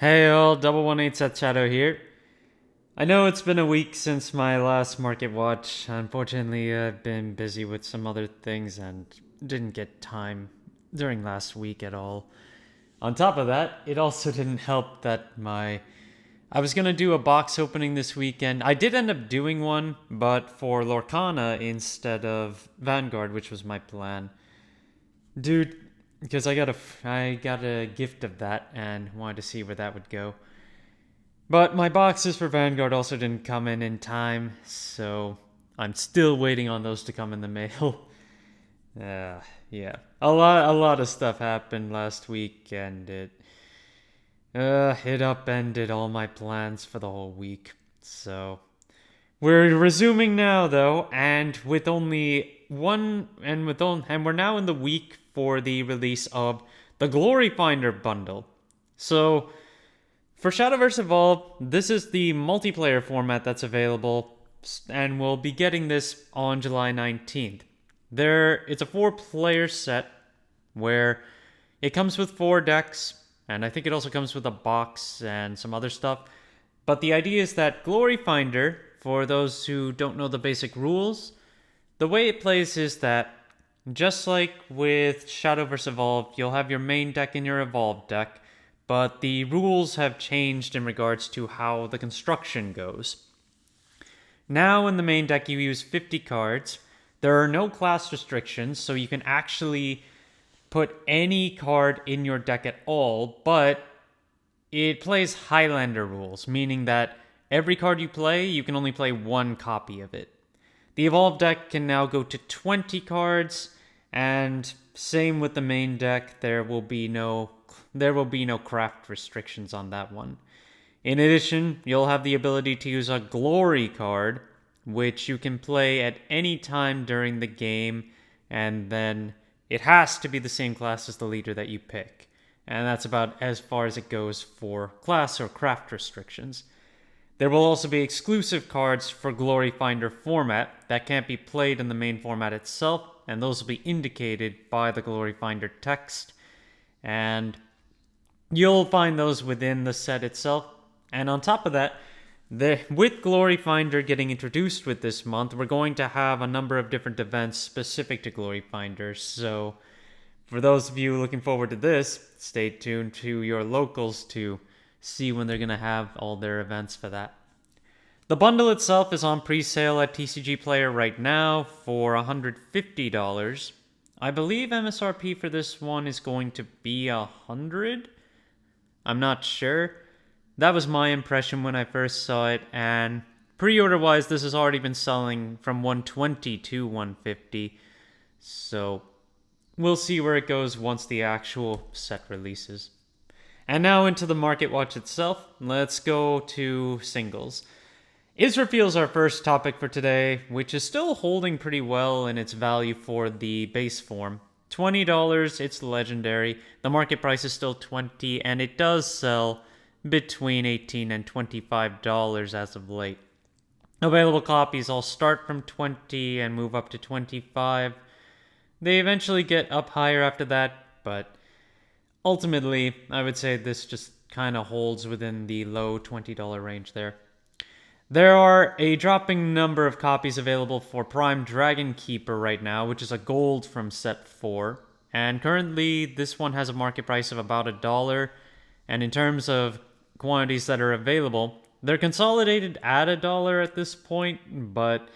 Hey all, 118 Set Shadow here. I know it's been a week since my last market watch. Unfortunately, I've been busy with some other things and didn't get time during last week at all. On top of that, it also didn't help that I was gonna do a box opening this weekend. I did end up doing one, but for Lorcana instead of Vanguard, which was my plan. Dude, because I got a gift of that and wanted to see where that would go. But my boxes for Vanguard also didn't come in time, so I'm still waiting on those to come in the mail. Yeah, a lot of stuff happened last week, and it upended all my plans for the whole week. So we're resuming now, though, and with only one, and we're now in the week for the release of the Glory Finder bundle. So for Shadowverse Evolved, this is the multiplayer format that's available, and we'll be getting this on July 19th. It's a 4-player set where it comes with 4 decks, and I think it also comes with a box and some other stuff. But the idea is that Glory Finder, for those who don't know the basic rules, the way it plays is that just like with Shadowverse Evolved, you'll have your main deck in your Evolved deck, but the rules have changed in regards to how the construction goes. Now in the main deck you use 50 cards. There are no class restrictions, so you can actually put any card in your deck at all, but it plays Highlander rules, meaning that every card you play, you can only play one copy of it. The Evolved deck can now go to 20 cards, and same with the main deck, there will be no craft restrictions on that one. In addition, you'll have the ability to use a glory card, which you can play at any time during the game, and then it has to be the same class as the leader that you pick. And that's about as far as it goes for class or craft restrictions. There will also be exclusive cards for Glory Finder format that can't be played in the main format itself, and those will be indicated by the Glory Finder text. And you'll find those within the set itself. And on top of that, with Glory Finder getting introduced with this month, we're going to have a number of different events specific to Glory Finder. So for those of you looking forward to this, stay tuned to your locals to see when they're going to have all their events for that. The bundle itself is on pre-sale at TCG Player right now for $150. I believe MSRP for this one is going to be $100. I'm not sure. That was my impression when I first saw it, and pre-order wise this has already been selling from $120 to $150. So we'll see where it goes once the actual set releases. And now into the market watch itself. Let's go to singles. Israfil's our first topic for today, which is still holding pretty well in its value for the base form. $20, it's legendary. The market price is still $20, and it does sell between $18 and $25 as of late. Available copies all start from $20 and move up to $25. They eventually get up higher after that, but ultimately, I would say this just kind of holds within the low $20 range there. There are a dropping number of copies available for Prime Dragon Keeper right now, which is a gold from set 4. And currently, this one has a market price of about $1. And in terms of quantities that are available, they're consolidated at $1 at this point, but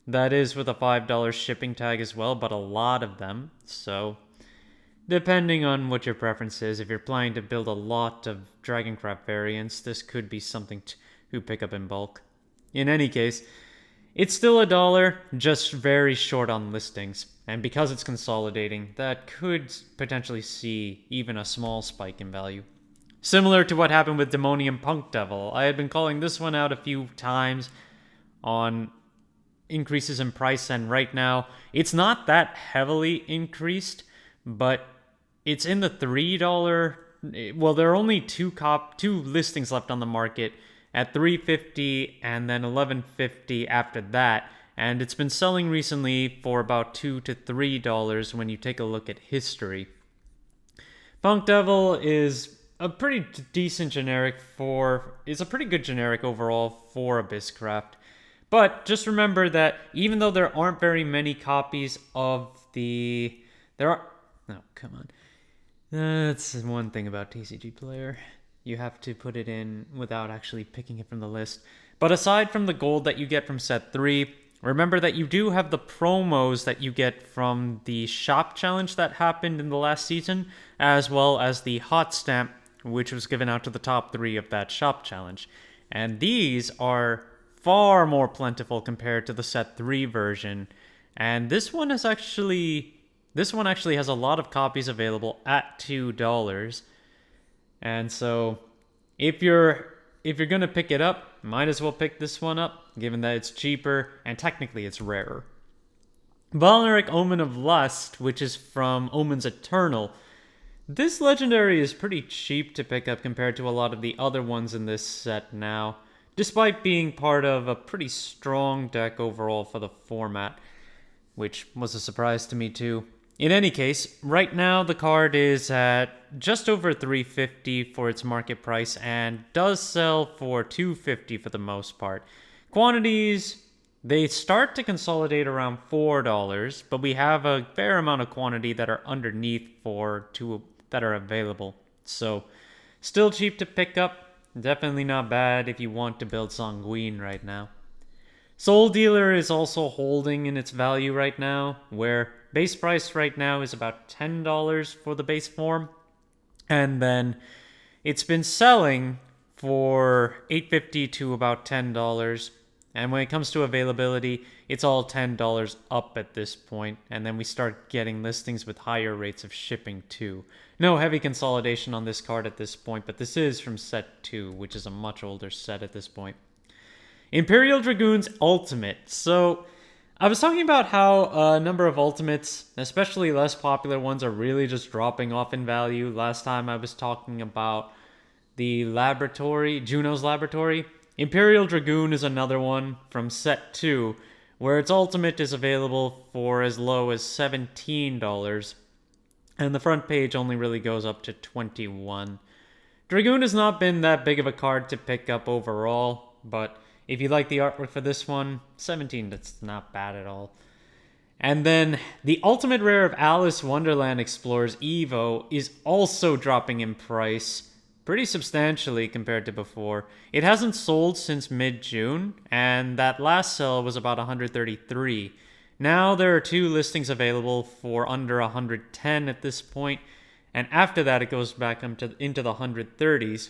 that is with a $5 shipping tag as well, but a lot of them. So depending on what your preference is, if you're planning to build a lot of Dragoncraft variants, this could be something to pick up in bulk. In any case, it's still $1, just very short on listings, and because it's consolidating, that could potentially see even a small spike in value. Similar to what happened with Demonium Punk Devil, I had been calling this one out a few times on increases in price, and right now, it's not that heavily increased, but it's in the $3. Well, there are only two listings left on the market at $3.50 and then $11.50 after that, and it's been selling recently for about $2 to $3 when you take a look at history. Punk Devil is a pretty decent generic for is a pretty good generic overall for Abysscraft. But just remember that even though there aren't very many copies of the there are no, come on. That's one thing about TCG Player. You have to put it in without actually picking it from the list. But aside from the gold that you get from set 3, remember that you do have the promos that you get from the shop challenge that happened in the last season, as well as the hot stamp, which was given out to the top 3 of that shop challenge. And these are far more plentiful compared to the set 3 version. And this one actually has a lot of copies available at $2. And so if you're gonna pick it up, might as well pick this one up, given that it's cheaper and technically it's rarer. Valneric Omen of Lust, which is from Omens Eternal. This legendary is pretty cheap to pick up compared to a lot of the other ones in this set now, despite being part of a pretty strong deck overall for the format, which was a surprise to me too. In any case, right now the card is at just over $350 for its market price and does sell for $250 for the most part. Quantities, they start to consolidate around $4, but we have a fair amount of quantity that are underneath that are available. So, still cheap to pick up. Definitely not bad if you want to build Sanguine right now. Soul Dealer is also holding in its value right now, where base price right now is about $10 for the base form, and then it's been selling for $8.50 to about $10. And when it comes to availability, it's all $10 up at this point, and then we start getting listings with higher rates of shipping too. No heavy consolidation on this card at this point, but this is from set 2, which is a much older set at this point. Imperial Dragoons Ultimate. So, I was talking about how a number of Ultimates, especially less popular ones, are really just dropping off in value. Last time I was talking about the Laboratory, Juno's Laboratory. Imperial Dragoon is another one from set 2, where its Ultimate is available for as low as $17, and the front page only really goes up to $21. Dragoon has not been that big of a card to pick up overall, but if you like the artwork for this one, 17, that's not bad at all. And then the ultimate rare of Alice Wonderland Explorers Evo is also dropping in price pretty substantially compared to before. It hasn't sold since mid-June, and that last sell was about 133. Now there are 2 listings available for under 110 at this point, and after that it goes back into the 130s.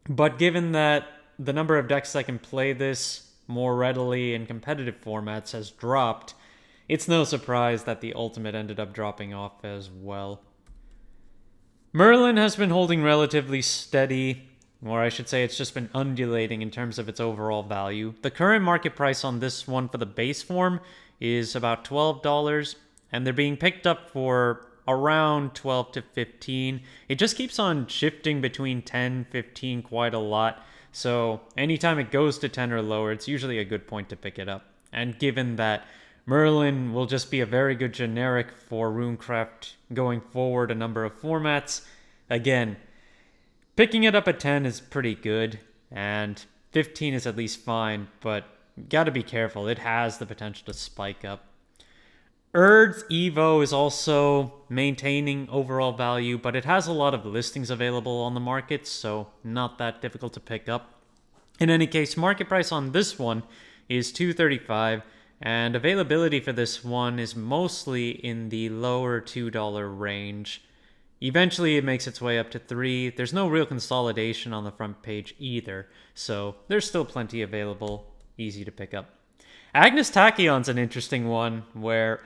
But given that the number of decks that can play this more readily in competitive formats has dropped, it's no surprise that the Ultimate ended up dropping off as well. Merlin has been holding relatively steady, or I should say it's just been undulating in terms of its overall value. The current market price on this one for the base form is about $12, and they're being picked up for around 12 to 15. It just keeps on shifting between 10, 15 quite a lot. So anytime it goes to 10 or lower, it's usually a good point to pick it up. And given that Merlin will just be a very good generic for RuneCraft going forward a number of formats, again, picking it up at 10 is pretty good, and 15 is at least fine, but gotta be careful. It has the potential to spike up. Erd's Evo is also maintaining overall value, but it has a lot of listings available on the market, so not that difficult to pick up. In any case, market price on this one is $2.35, and availability for this one is mostly in the lower $2 range. Eventually it makes its way up to $3. There's no real consolidation on the front page either, so there's still plenty available, easy to pick up. Agnes Tachyon's an interesting one, where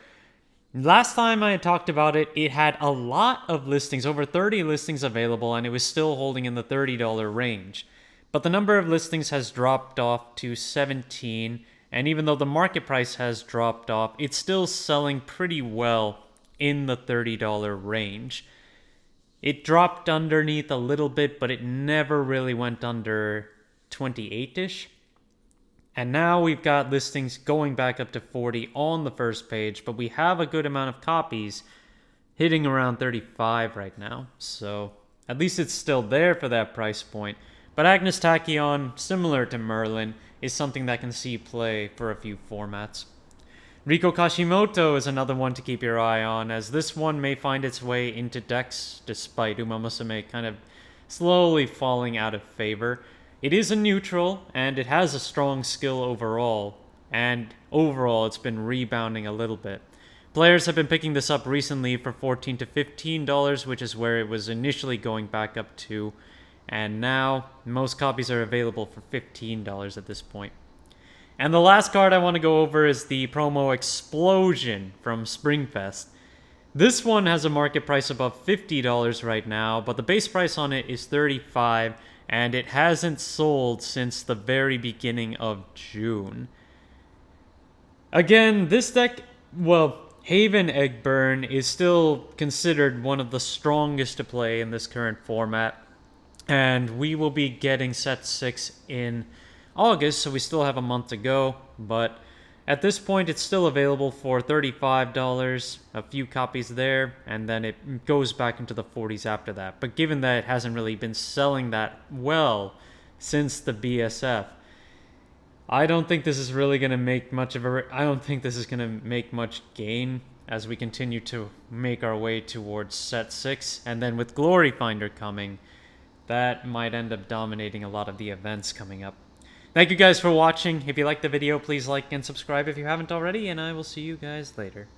last time I had talked about it, it had a lot of listings, over 30 listings available, and it was still holding in the $30 range. But the number of listings has dropped off to 17, and even though the market price has dropped off, it's still selling pretty well in the $30 range. It dropped underneath a little bit, but it never really went under 28-ish. And now we've got listings going back up to 40 on the first page, but we have a good amount of copies hitting around 35 right now. So At least it's still there for that price point. But Agnes Tachyon, similar to Merlin, is something that can see play for a few formats. Riko Kashimoto is another one to keep your eye on, as this one may find its way into decks despite Uma Musume kind of slowly falling out of favor. It is a neutral, and it has a strong skill overall, and overall it's been rebounding a little bit. Players have been picking this up recently for $14 to $15, which is where it was initially going back up to, and now most copies are available for $15 at this point. And the last card I want to go over is the promo Explosion from Springfest. This one has a market price above $50 right now, but the base price on it is $35, and it hasn't sold since the very beginning of June. Again, this deck, well, Haven Eggburn is still considered one of the strongest to play in this current format, and we will be getting set 6 in August, so we still have a month to go, but at this point it's still available for $35, a few copies there, and then it goes back into the 40s after that. But given that it hasn't really been selling that well since the BSF, I don't think this is really going to make much of a... I don't think this is going to make much gain as we continue to make our way towards set 6, and then with Glory Finder coming, that might end up dominating a lot of the events coming up. Thank you guys for watching. If you liked the video, please like and subscribe if you haven't already, and I will see you guys later.